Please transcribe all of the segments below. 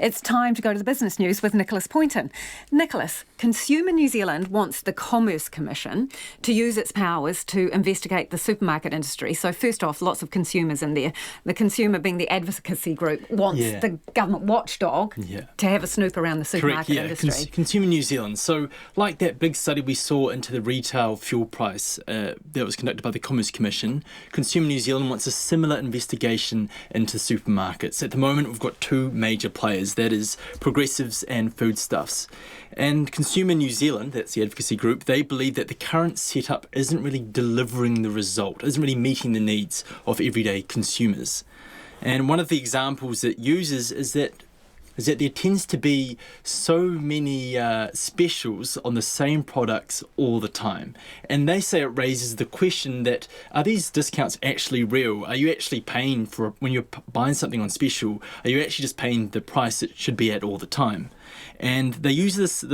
It's time to go to the business news with Nicholas Poynton. Nicholas, Consumer New Zealand wants the Commerce Commission to use its powers to investigate the supermarket industry. So first off, lots of consumers in there. The consumer, being the advocacy group, wants the government watchdog to have a snoop around the supermarket industry. Consumer New Zealand. So like that big study we saw into the retail fuel price that was conducted by the Commerce Commission, Consumer New Zealand wants a similar investigation into supermarkets. At the moment, we've got two major players. That is Progressives and Foodstuffs. And Consumer New Zealand, that's the advocacy group, they believe that the current setup isn't really delivering the result, isn't really meeting the needs of everyday consumers. And one of the examples it uses is that there tends to be so many specials on the same products all the time. And they say it raises the question that, are these discounts actually real? Are you actually paying for, when you're buying something on special, are you actually just paying the price it should be at all the time? And they use this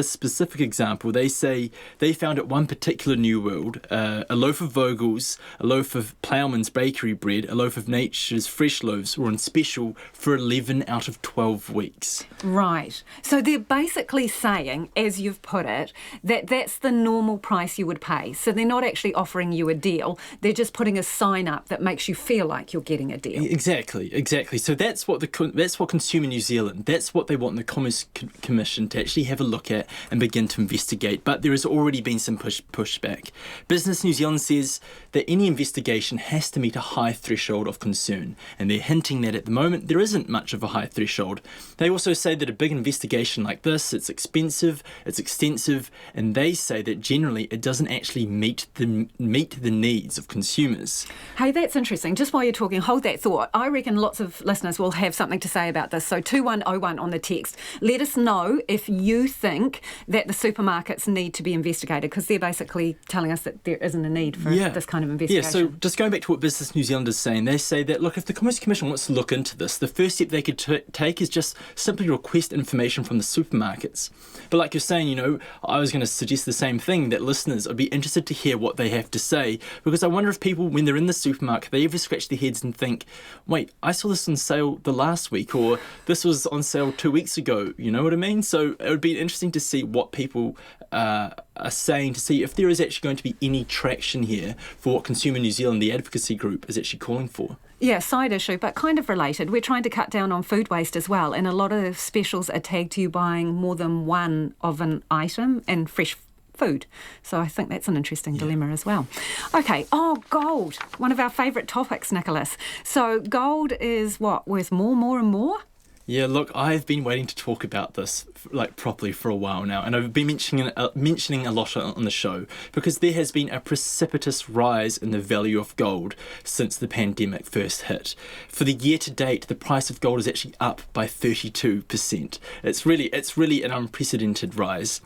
specific example. They say they found at one particular New World, a loaf of Vogel's, a loaf of Ploughman's bakery bread, a loaf of Nature's fresh loaves were on special for 11 out of 12 weeks. Right. So they're basically saying, as you've put it, that that's the normal price you would pay. So they're not actually offering you a deal. They're just putting a sign up that makes you feel like you're getting a deal. Exactly. So that's what Consumer New Zealand, that's what they want the Commerce Commission to actually have a look at and begin to investigate. But there has already been some pushback. Business New Zealand says that any investigation has to meet a high threshold of concern, and they're hinting that at the moment there isn't much of a high threshold. They also say that a big investigation like this, it's expensive, it's extensive, and they say that generally it doesn't actually meet the needs of consumers. Hey, that's interesting. Just while you're talking, hold that thought. I reckon lots of listeners will have something to say about this. So 2101 on the text. Let us know if you think that the supermarkets need to be investigated, because they're basically telling us that there isn't a need for this kind of investigation. Yeah, so just going back to what Business New Zealand is saying, they say that, look, if the Commerce Commission wants to look into this, the first step they could take is just simply request information from the supermarkets. But like you're saying, I was going to suggest the same thing, that listeners would be interested to hear what they have to say, because I wonder if people, when they're in the supermarket, they ever scratch their heads and think, wait, I saw this on sale the last week, or this was on sale 2 weeks ago, you know what I mean? So it would be interesting to see what people are saying, to see if there is actually going to be any traction here for what Consumer New Zealand, the advocacy group, is actually calling for. Yeah, side issue, but kind of related. We're trying to cut down on food waste as well, and a lot of specials are tagged to you buying more than one of an item and fresh food. So I think that's an interesting dilemma as well. Okay, gold. One of our favourite topics, Nicholas. So gold is what, worth more and more? Yeah, look, I've been waiting to talk about this properly for a while now, and I've been mentioning a lot on the show, because there has been a precipitous rise in the value of gold since the pandemic first hit. For the year to date, the price of gold is actually up by 32%. It's really an unprecedented rise.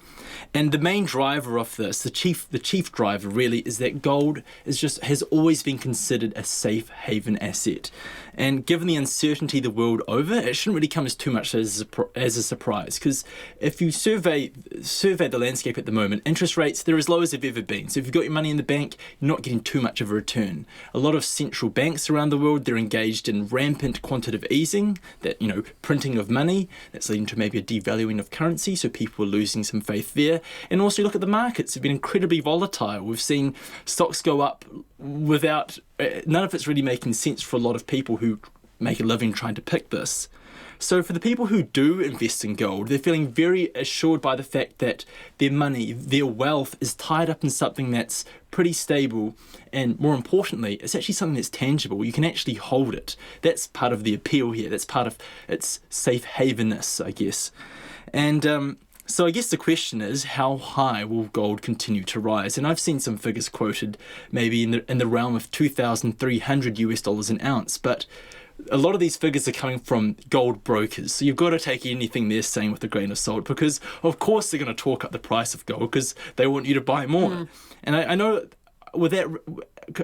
And the main driver of this, the chief driver really, is that gold has always been considered a safe haven asset. And given the uncertainty the world over, it shouldn't really come as too much as a surprise, because if you survey the landscape at the moment, interest rates, they're as low as they've ever been. So if you've got your money in the bank, you're not getting too much of a return. A lot of central banks around the world, they're engaged in rampant quantitative easing, that, printing of money, that's leading to maybe a devaluing of currency, so people are losing some faith there. And also look at the markets, they've been incredibly volatile. We've seen stocks go up without, none of it's really making sense for a lot of people who make a living trying to pick this. So for the people who do invest in gold, they're feeling very assured by the fact that their money, their wealth is tied up in something that's pretty stable, and more importantly, it's actually something that's tangible. You can actually hold it. That's part of the appeal here. That's part of its safe havenness, I guess. And so I guess the question is, how high will gold continue to rise? And I've seen some figures quoted maybe in the realm of $2,300 an ounce, but a lot of these figures are coming from gold brokers. So you've got to take anything they're saying with a grain of salt, because of course they're going to talk up the price of gold because they want you to buy more. And I know with that,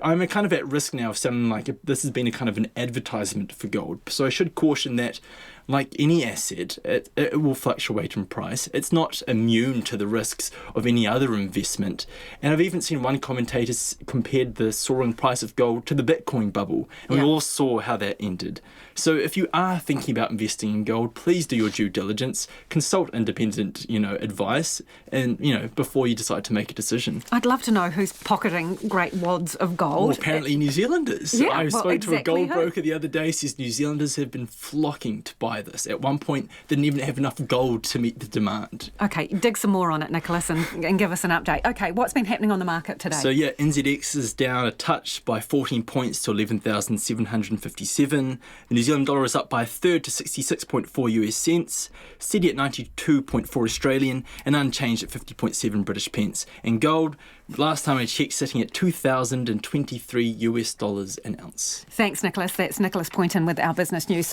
I'm kind of at risk now of sounding like this has been a kind of an advertisement for gold. So I should caution that, like any asset, it will fluctuate in price. It's not immune to the risks of any other investment. And I've even seen one commentator compared the soaring price of gold to the Bitcoin bubble. And we all saw how that ended. So if you are thinking about investing in gold, please do your due diligence, consult independent, advice, and, before you decide to make a decision. I'd love to know who's pocketing great wads of gold. Well, apparently New Zealanders. Yeah, I spoke to a gold who? broker the other day, says New Zealanders have been flocking to buy this. At one point, they didn't even have enough gold to meet the demand. Okay, dig some more on it, Nicholas, and give us an update. Okay, what's been happening on the market today? So NZX is down a touch by 14 points to 11,757. The New Zealand dollar is up by a third to 66.4 US cents, steady at 92.4 Australian, and unchanged at 50.7 British pence. And gold, last time I checked, sitting at $2,023 US an ounce. Thanks, Nicholas. That's Nicholas Poynton with Our Business News.